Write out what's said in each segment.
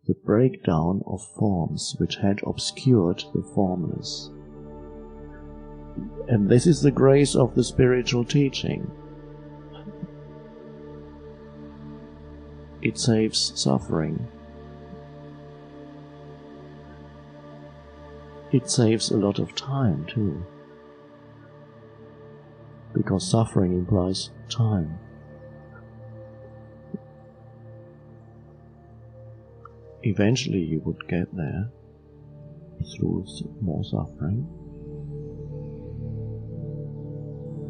the breakdown of forms which had obscured the formless. And this is the grace of the spiritual teaching. It saves suffering. It saves a lot of time too, because suffering implies time. Eventually you would get there through more suffering,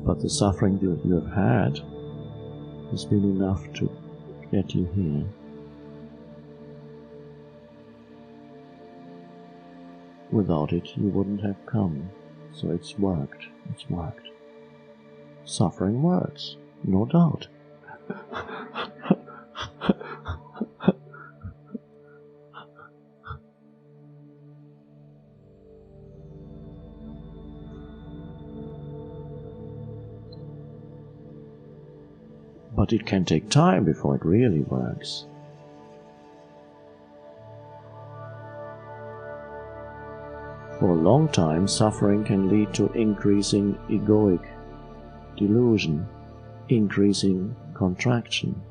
but the suffering that you have had has been enough to get you here. Without it, you wouldn't have come. So it's worked. It's worked. Suffering works, no doubt. But it can take time before it really works. For a long time, suffering can lead to increasing egoic delusion, increasing contraction,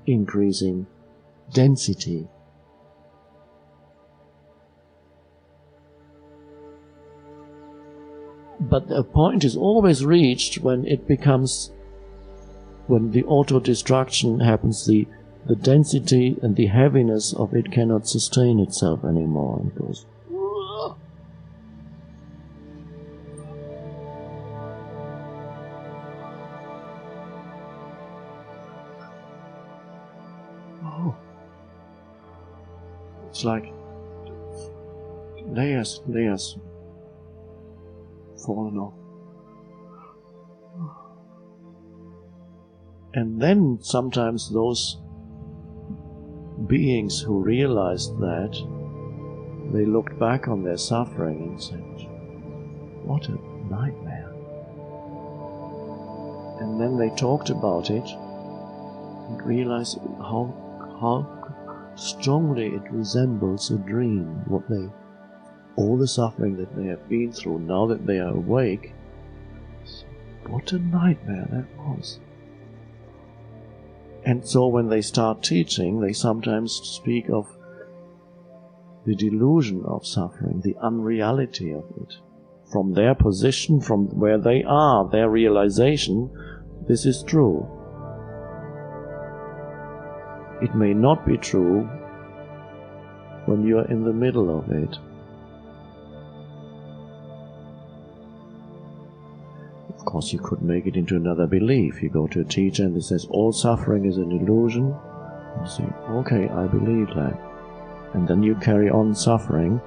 increasing density. But a point is always reached when it becomes, when the auto-destruction happens, the density and the heaviness of it cannot sustain itself anymore, and goes, it's like layers fallen off. And then sometimes those beings who realized that, they looked back on their suffering and said, what a nightmare. And then they talked about it and realized how strongly it resembles a dream. All the suffering that they have been through, now that they are awake, what a nightmare that was. And so when they start teaching, they sometimes speak of the delusion of suffering, the unreality of it. From their position, from where they are, their realization, this is true. It may not be true when you are in the middle of it. Of course, you could make it into another belief. You go to a teacher and he says, all suffering is an illusion. You say, okay, I believe that. And then you carry on suffering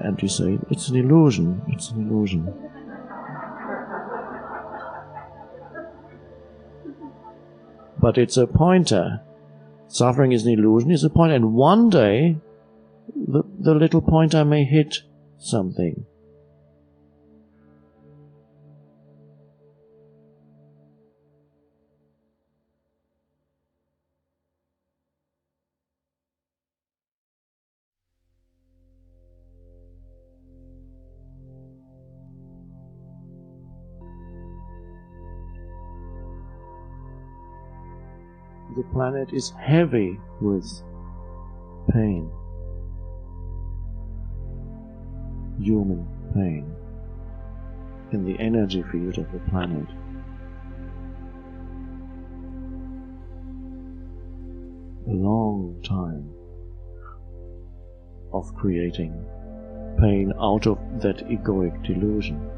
and you say, it's an illusion, it's an illusion. But it's a pointer. Suffering is an illusion, is a pointer. And one day, the little pointer may hit something. The planet is heavy with pain, human pain, in the energy field of the planet. A long time of creating pain out of that egoic delusion.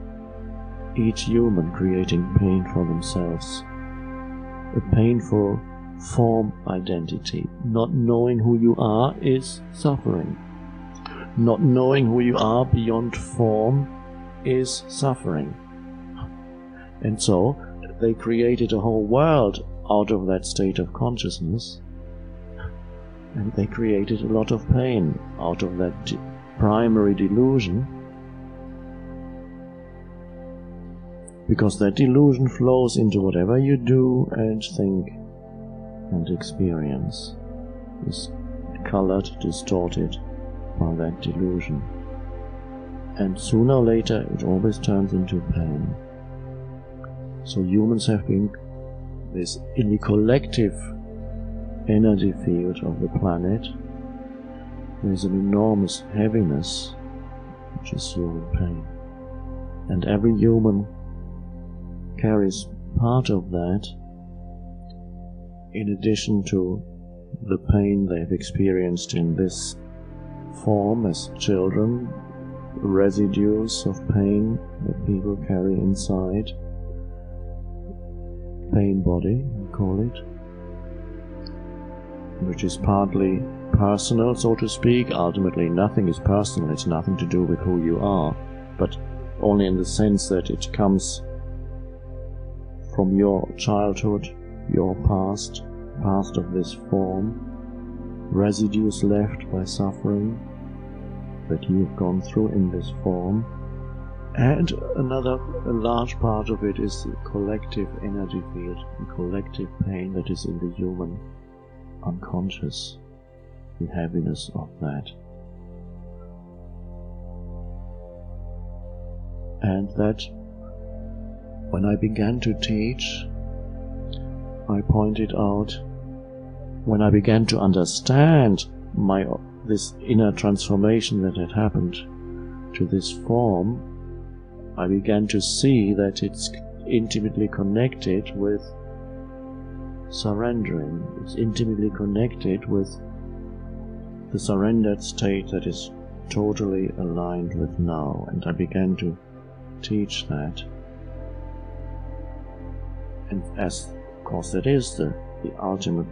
Each human creating pain for themselves. A painful form identity. Not knowing who you are is suffering. Not knowing who you are beyond form is suffering. And so they created a whole world out of that state of consciousness, and they created a lot of pain out of that primary delusion, because that delusion flows into whatever you do and think and experience. This colored, distorted by that delusion. And sooner or later it always turns into pain. So humans have been in the collective energy field of the planet. There's an enormous heaviness, which is human pain. And every human carries part of that, in addition to the pain they've experienced in this form as children, residues of pain that people carry inside. Pain body, we call it, which is partly personal, so to speak. Ultimately, nothing is personal, it's nothing to do with who you are, but only in the sense that it comes from your childhood, your past of this form, residues left by suffering that you've gone through in this form. And a large part of it is the collective energy field, the collective pain that is in the human unconscious, the heaviness of that. And that, when I began to teach, I pointed out, when I began to understand this inner transformation that had happened to this form, I began to see that it's intimately connected with surrendering. It's intimately connected with the surrendered state that is totally aligned with now. And I began to teach that. And as, of course, that is the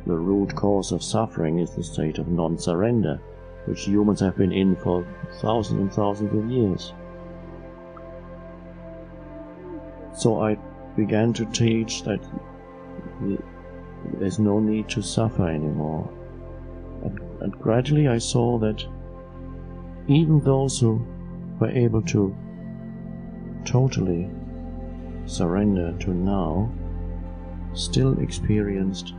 root cause of suffering is the state of non-surrender, which humans have been in for thousands and thousands of years. So I began to teach that there's no need to suffer anymore. And gradually I saw that even those who were able to totally surrender to now still experienced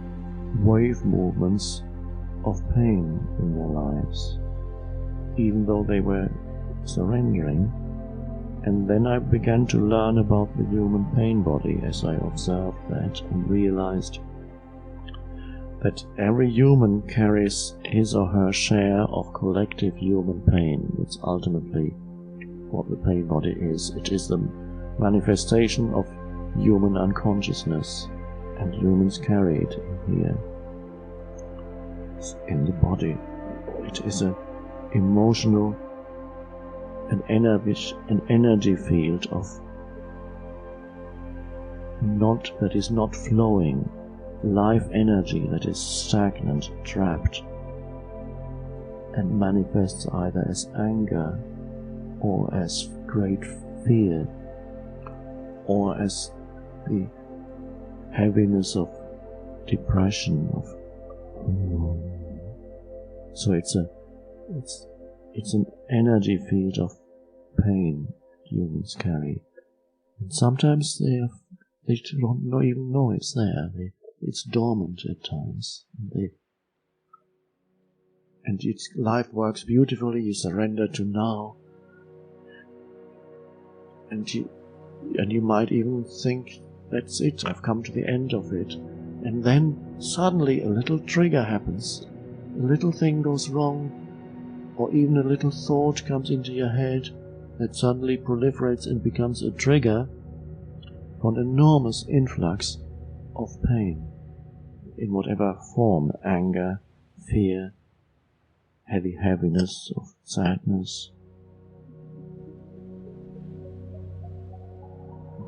wave movements of pain in their lives, even though they were surrendering. And then I began to learn about the human pain body as I observed that, and realized that every human carries his or her share of collective human pain. It's ultimately what the pain body is. It is the manifestation of human unconsciousness, and humans carry it here, in the body. It is an emotional, an energy field that is not flowing, life energy that is stagnant, trapped, and manifests either as anger, or as great fear, or as the heaviness of depression. So it's an energy field of pain humans carry, and sometimes they don't even know it's there. It's dormant at times, and life works beautifully. You surrender to now, and you might even think, that's it, I've come to the end of it. And then suddenly a little trigger happens, a little thing goes wrong, or even a little thought comes into your head that suddenly proliferates and becomes a trigger for an enormous influx of pain, in whatever form: anger, fear, heaviness of sadness.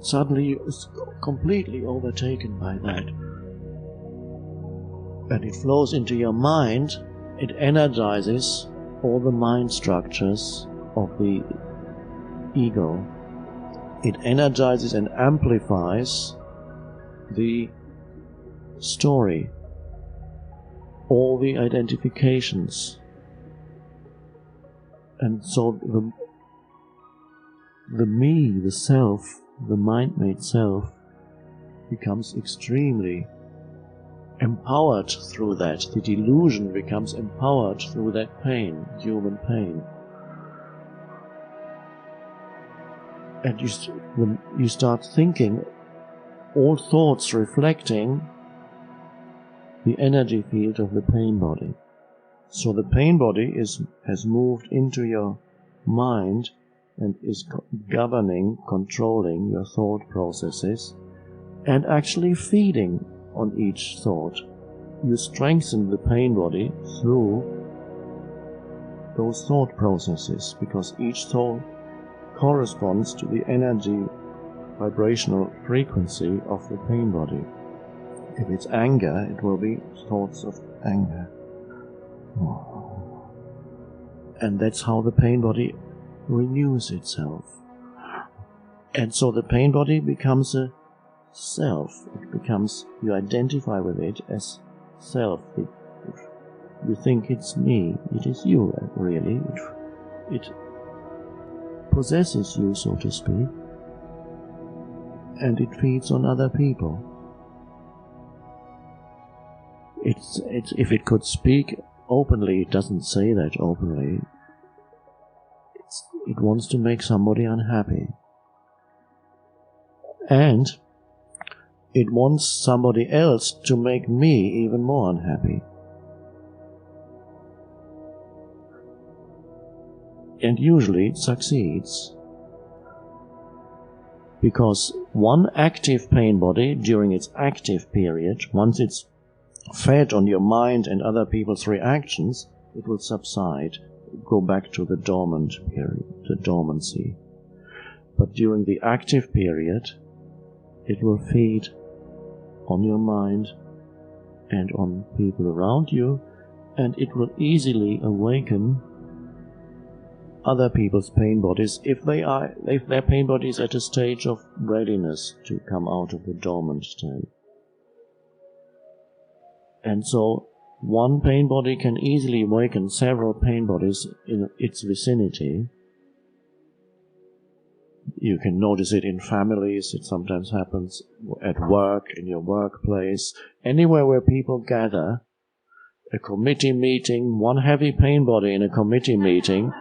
Suddenly you're completely overtaken by that, and it flows into your mind. It energizes all the mind structures of the ego. It energizes and amplifies the story, all the identifications. And so the me, the self, the mind-made self, becomes extremely empowered through that. The delusion becomes empowered through that pain, human pain. And when you start thinking, all thoughts reflecting the energy field of the pain body. So the pain body has moved into your mind and is governing, controlling your thought processes and actually feeding on each thought. You strengthen the pain body through those thought processes, because each thought corresponds to the energy vibrational frequency of the pain body. If it's anger, it will be thoughts of anger. And that's how the pain body renews itself. And so the pain body becomes a self. It becomes, you identify with it as self. You think it's me. It is you, really. It possesses you, so to speak. And it feeds on other people. If it could speak openly, it doesn't say that openly. It wants to make somebody unhappy. And it wants somebody else to make me even more unhappy. And usually it succeeds. Because one active pain body during its active period, once it's fed on your mind and other people's reactions, it will subside, go back to the dormant period, the dormancy. But during the active period, it will feed on your mind and on people around you, and it will easily awaken other people's pain bodies if their pain body is at a stage of readiness to come out of the dormant state. And so one pain body can easily awaken several pain bodies in its vicinity. You can notice it in families, it sometimes happens at work, in your workplace, anywhere where people gather. A committee meeting, one heavy pain body in a committee meeting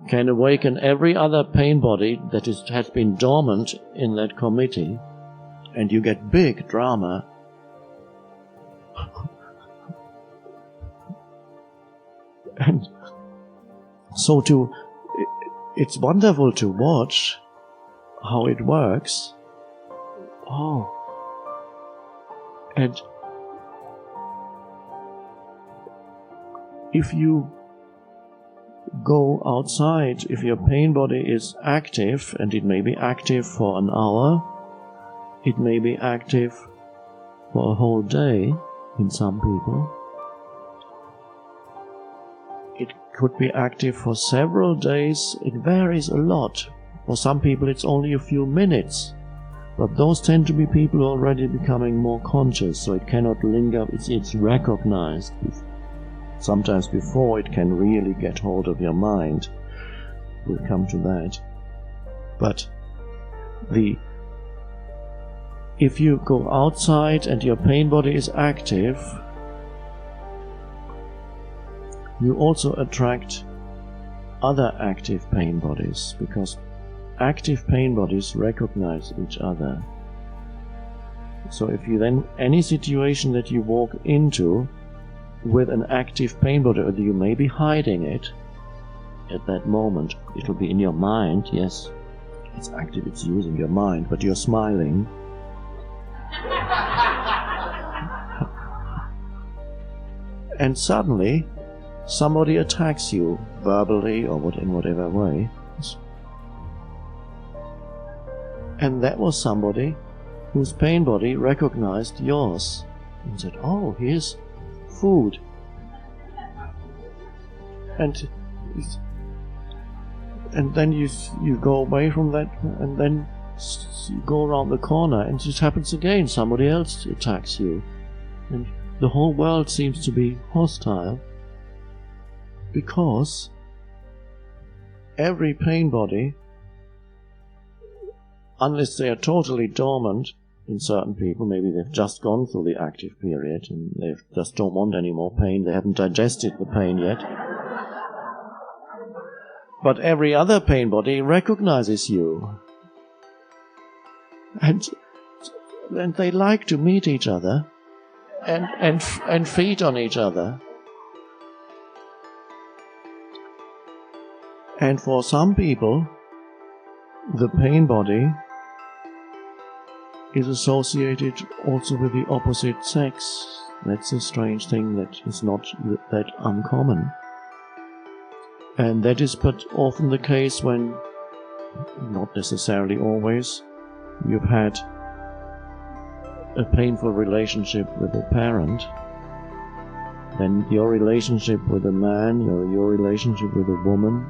can awaken every other pain body that has been dormant in that committee, and you get big drama. And so it's wonderful to watch how it works. And if you go outside, if your pain body is active, and it may be active for an hour, it may be active for a whole day in some people, it could be active for several days, it varies a lot. For some people it's only a few minutes, but those tend to be people who are already becoming more conscious, so it cannot linger, it's recognized. Sometimes before it can really get hold of your mind. We'll come to that. But if you go outside and your pain body is active, you also attract other active pain bodies, because active pain bodies recognize each other. So if you then, any situation that you walk into with an active pain body, or you may be hiding it at that moment, it'll be in your mind, yes, it's active, it's using your mind, but you're smiling. And suddenly somebody attacks you, verbally or in whatever way. And that was somebody whose pain body recognized yours and said, "Oh, here's food." And then you go away from that, and then you go around the corner, and it happens again. Somebody else attacks you, and the whole world seems to be hostile, because every pain body, unless they are totally dormant, in certain people. Maybe they've just gone through the active period and they just don't want any more pain. They haven't digested the pain yet. But every other pain body recognizes you. And they like to meet each other and feed on each other. And for some people, the pain body is associated also with the opposite sex. That's a strange thing that is not that uncommon. And that is but often the case when, not necessarily always, you've had a painful relationship with a parent, then your relationship with a man, your relationship with a woman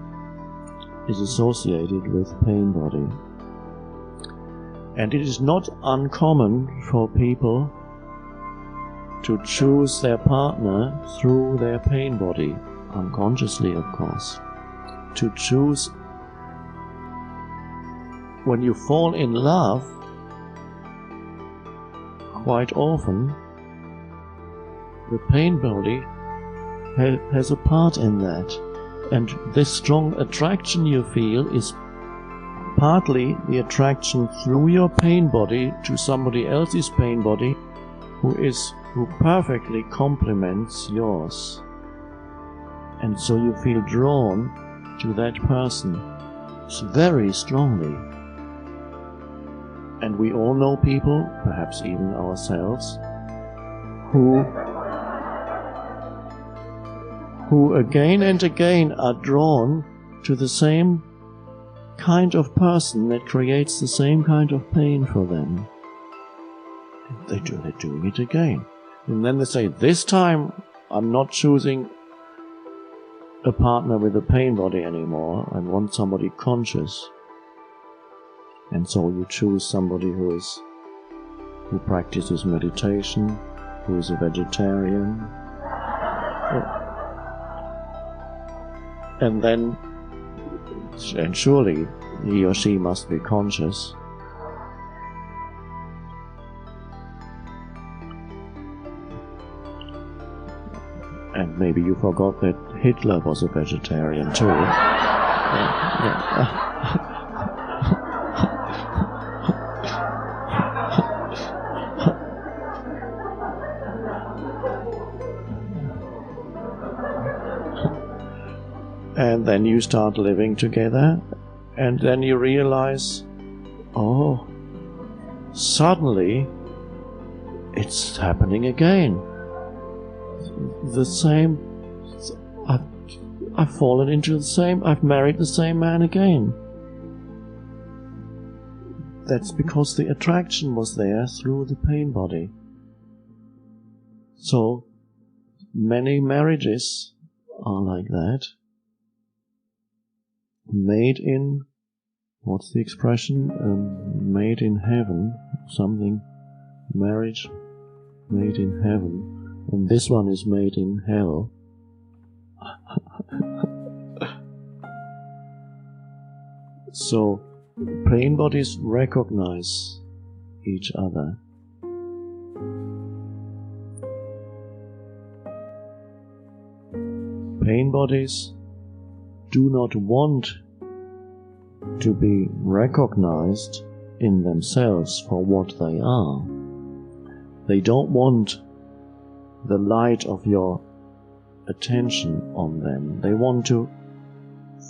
is associated with pain body. And it is not uncommon for people to choose their partner through their pain body, unconsciously of course. To choose, when you fall in love, quite often the pain body has a part in that. And this strong attraction you feel is partly the attraction through your pain body to somebody else's pain body who perfectly complements yours. And so you feel drawn to that person very strongly. And we all know people, perhaps even ourselves, who again and again are drawn to the same kind of person that creates the same kind of pain for them. They're doing it again. And then they say, this time I'm not choosing a partner with a pain body anymore. I want somebody conscious. And so you choose somebody who practices meditation, who is a vegetarian. And surely he or she must be conscious. And maybe you forgot that Hitler was a vegetarian too. And then you start living together, and then you realize, oh, suddenly it's happening again. The same, I've fallen into the same, I've married the same man again. That's because the attraction was there through the pain body. So many marriages are like that. Made in, what's the expression? Made in heaven, something, marriage made in heaven, and this one is made in hell. So, pain bodies recognize each other. Pain bodies do not want to be recognized in themselves for what they are. They don't want the light of your attention on them. They want to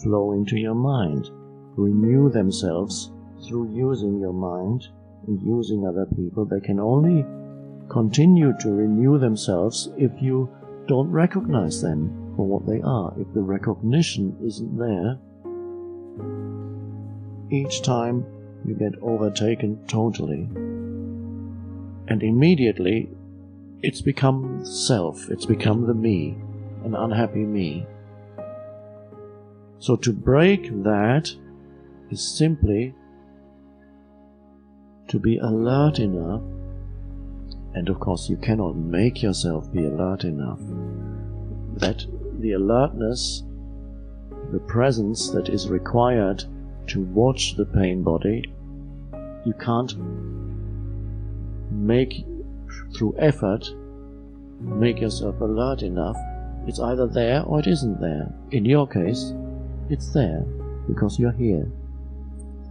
flow into your mind, renew themselves through using your mind and using other people. They can only continue to renew themselves if you don't recognize them for what they are. If the recognition isn't there, each time you get overtaken totally, and immediately it's become self, it's become the me, an unhappy me. So to break that is simply to be alert enough, and of course you cannot make yourself be alert enough, that the alertness, the presence that is required to watch the pain body, you can't through effort, make yourself alert enough, it's either there or it isn't there. In your case, it's there, because you're here.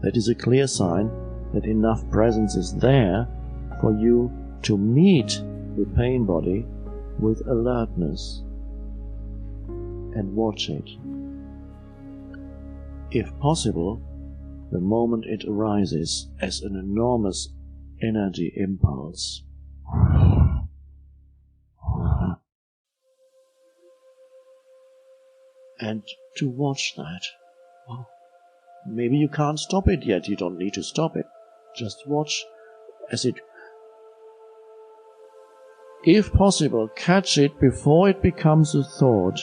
That is a clear sign that enough presence is there for you to meet the pain body with alertness and watch it. If possible, the moment it arises as an enormous energy impulse. And to watch that. Maybe you can't stop it yet, you don't need to stop it. Just watch as it, if possible, catch it before it becomes a thought.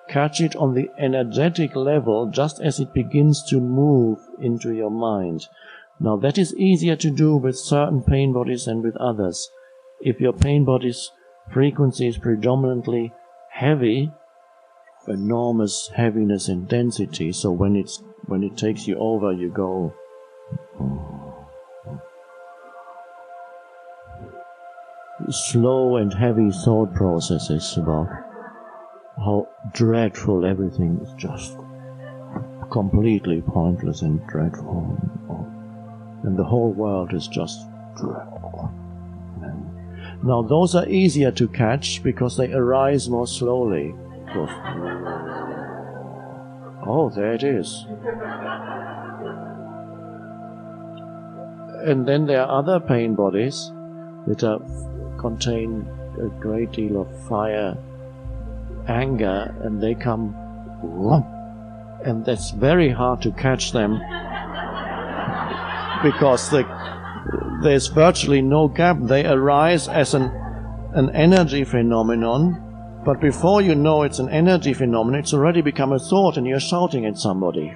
Catch it on the energetic level just as it begins to move into your mind. Now that is easier to do with certain pain bodies than with others. If your pain body's frequency is predominantly heavy, enormous heaviness and density, so when it takes you over, you go slow and heavy thought processes about how dreadful everything is, just completely pointless and dreadful, and the whole world is just dreadful. Now those are easier to catch because they arise more slowly. Oh, there it is. And then there are other pain bodies that contain a great deal of fire, anger, and they come, and that's very hard to catch them because there's virtually no gap. They arise as an energy phenomenon, but before you know it's an energy phenomenon, it's already become a thought and you're shouting at somebody.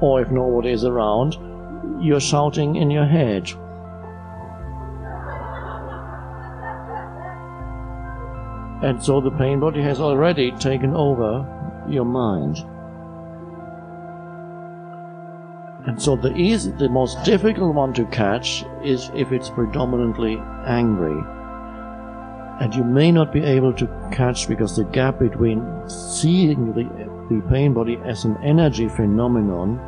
Or if nobody is around, you're shouting in your head. And so the pain body has already taken over your mind. And so the most difficult one to catch is if it's predominantly angry. And you may not be able to catch because the gap between seeing the pain body as an energy phenomenon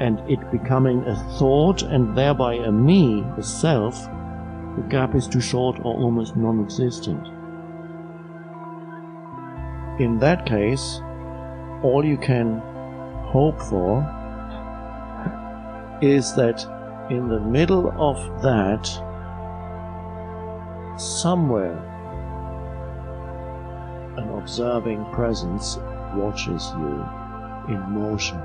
and it becoming a thought and thereby a me, a self, the gap is too short or almost non-existent. In that case, all you can hope for is that in the middle of that, somewhere, an observing presence watches you in motion.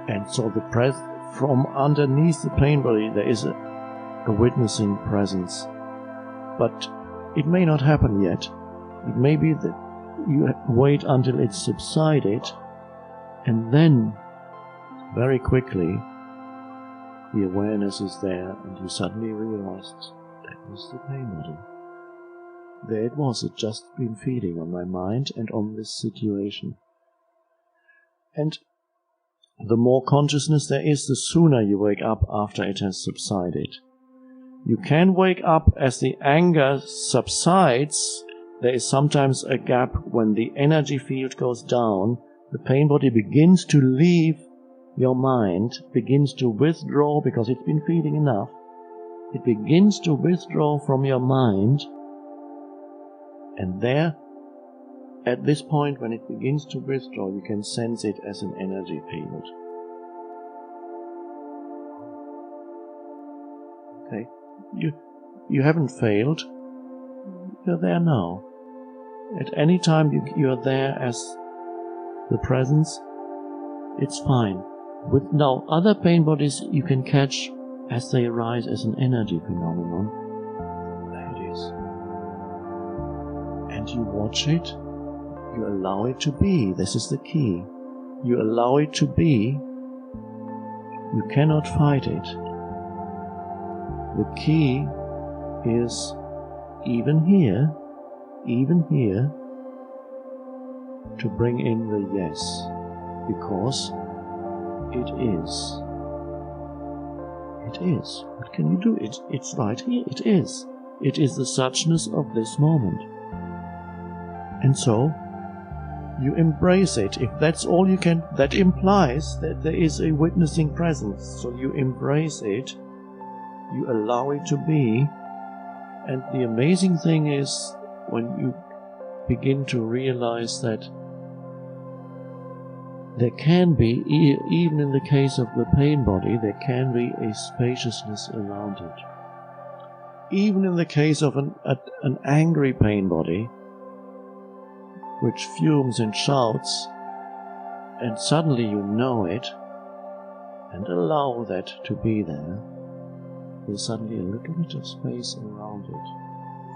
And so from underneath the pain body there is a witnessing presence. But it may not happen yet. It may be that you wait until it's subsided, and then, very quickly, the awareness is there, and you suddenly realize that was the pain body. There it was, it just been feeding on my mind and on this situation. And the more consciousness there is, the sooner you wake up after it has subsided. You can wake up as the anger subsides. There is sometimes a gap when the energy field goes down, the pain body begins to leave your mind, begins to withdraw because it's been feeding enough. It begins to withdraw from your mind, and there, at this point when it begins to withdraw, you can sense it as an energy field. Okay, you haven't failed. You're there now. At any time you are there as the presence, it's fine. With now other pain bodies you can catch as they arise as an energy phenomenon. There it is. And you watch it, you allow it to be. This is the key. You allow it to be. You cannot fight it. The key is even here, to bring in the yes, because it is. It is. What can you do? It's right here. It is. It is the suchness of this moment. And so, you embrace it. If that's all you can, that implies that there is a witnessing presence. So you embrace it, you allow it to be, and the amazing thing is when you begin to realize that there can be, even in the case of the pain body, there can be a spaciousness around it. Even in the case of an angry pain body, which fumes and shouts, and suddenly you know it, and allow that to be there, there's suddenly a little bit of space around it.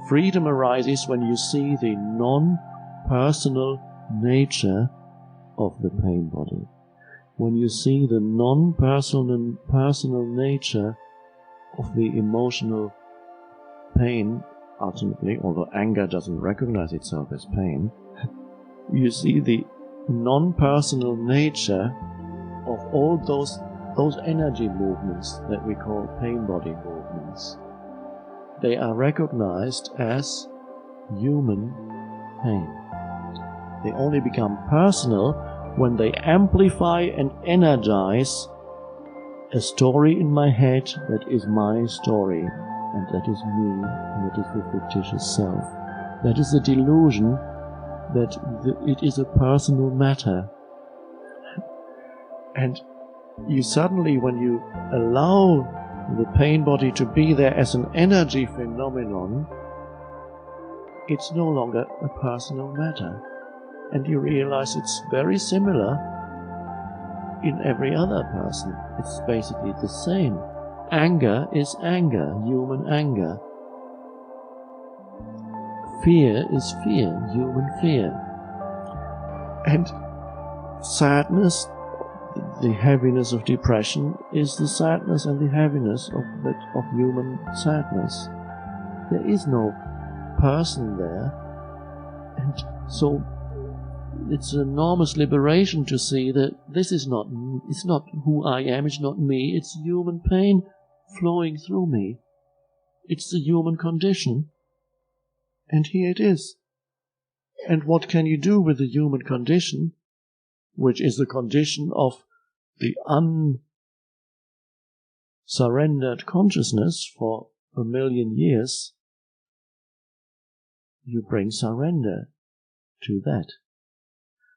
Freedom arises when you see the non-personal nature of the pain body. When you see the non-personal nature of the emotional pain, ultimately, although anger doesn't recognize itself as pain, you see the non-personal nature of all those energy movements that we call pain body movements. They are recognized as human pain. They only become personal when they amplify and energize a story in my head that is my story, and that is me, and that is the fictitious self. That is the delusion that it is a personal matter. And you suddenly, when you allow the pain body to be there as an energy phenomenon, it's no longer a personal matter. And you realize it's very similar in every other person. It's basically the same. Anger is anger, human anger. Fear is fear, human fear. And sadness, the heaviness of depression, is the sadness and the heaviness of human sadness. There is no person there. And so it's an enormous liberation to see that this is not, it's not who I am, it's not me, it's human pain flowing through me. It's the human condition. And here it is. And what can you do with the human condition, which is the condition of the unsurrendered consciousness for 1,000,000 years? You bring surrender to that.